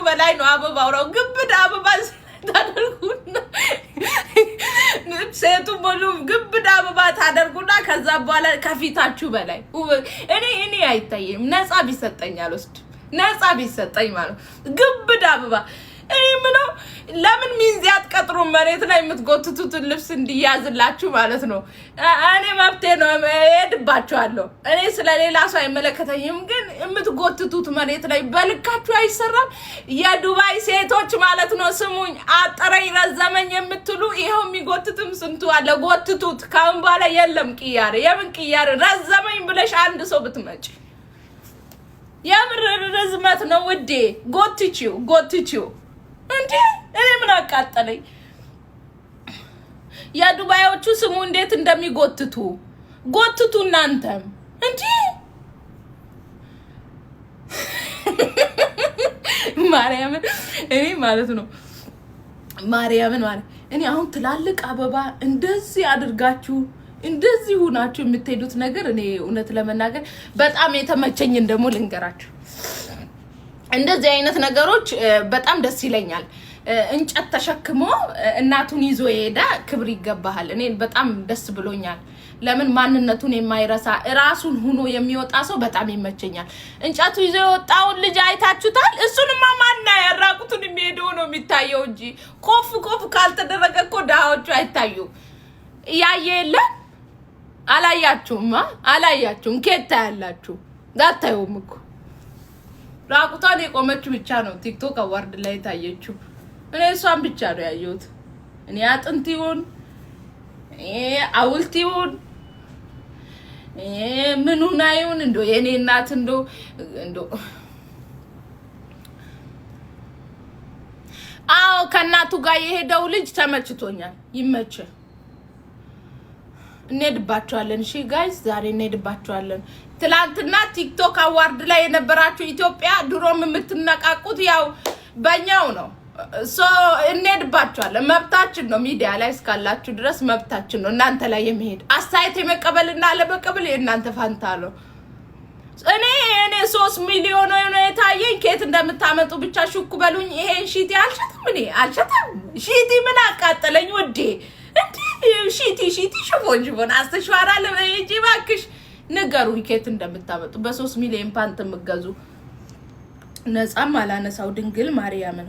በላይ ነው አበባው ነው ግብዳ አበባ ታደርጉና ሴቱ ሙሉ ግብዳ አበባ ታደርጉና ከዛ በኋላ ከፊታችሁ በላይ እኔ አይታየም ነፃ ቢሰጠኝ አልወስድ ነፃ ቢሰጠኝ ማለት ግብዳ አበባ ምነው ለምን ሚንዚያት ቀጥሩ መሬት ላይ የምትጎትቱት ልብስ እንዲያዝላችሁ ማለት ነው እኔ መብቴ ነው እሄድባችኋለሁ እኔ ስለሌላ ሰው አይመለከተኝም ግን የምትጎትቱት መሬት ላይ በልካችሁ አይሰራም የዱባይ ሴቶች ማለት ነው ስሙኝ አጠረኝ ረዘመኝ የምትሉ ይሄው የሚጎትትም ስንቱ አለ ጎትቱት ካሁን በኋላ የለም ቅያሬ የምን ቅያሬ ረዘመኝ ብለሽ አንድ ሰው ብትመጪ የምር ርዝመት ነው ውዴ ጎትቺው እንዴ እኔ ምን አቃጠለኝ የዱባዮቹ ስሙ እንዴት እንደሚጎትቱ ጎትቱ እናንተም እንዴ ማርያምን እኔ ማለት ነው ማርያምን ማለት እኔ አሁን ትላልቅ አበባ እንደዚህ አድርጋችሁ እንደዚህ ሆናችሁ የምትሄዱት ነገር እኔ እውነት ለመናገር በጣም የተመቸኝ እንደሞ ልንገራችሁ እንደዚህ አይነት ነገሮች በጣም ደስ ይለኛል እንጨት ተሸክሞ እናቱን ይዞ ይሄዳ ክብር ይገባሃል እኔ በጣም ደስ ብሎኛል ለምን ማንነቱን የማይረሳ ራሱን ሆኖ የሚወጣ ሰው በጣም ይመቸኛል እንጨቱ ይዞ የወጣው ልጅ አይታችሁታል እሱንማ ማንና ያራቁቱን የሚሄደው ነው የሚታየው እንጂ ኮፍ ካልተደረገ እኮ ዳዎቹ አይታዩ ያየለ አላያችሁም ከታ ያላችሁ ዳታዩም እኮ ራቁቷን የቆመችው ብቻ ነው ቲክቶክ አዋርድ ላይ ታየችው እኔ እሷን ብቻ ነው ያየሁት እኔ አጥንቲውን አውልቲውን ምኑን አይውን እንዶ የኔ እናት እንዶ አዎ ከናቱ ጋር የሄደው ልጅ ተመችቶኛል ይመች እንሄድባቸዋለን እሺ ጋይስ ዛሬ እንሄድባቸዋለን ትላንትና ቲክቶክ አዋርድ ላይ የነበራችሁ ኢትዮጵያ ድሮም የምትነቃቁት ያው በእኛው ነው ሶ እንሄድባቸዋለን መብታችን ነው ሚዲያ ላይ እስካላችሁ ድረስ መብታችን ነው እናንተ ላይ የሚሄድ አስተያየት የመቀበልና ለመቀበል የእናንተ ፋንታ ነው እኔ 3 ሚሊዮን ነው የታየኝ ከየት እንደምታመጡ ብቻ ሹክ በሉኝ ይሄን ሺቲ አልሸተም ሺቲ ምን አቃጠለኝ ወዴ እንዴ ሺቲ ሽፎን አስተሽዋራ ለእጂ ባክሽ ነገሩ ከየት እንደምታመጡ በ3 ሚሊዮን ፓንት ምገዙ ነፃም አላነሳው ድንግል ማርያምን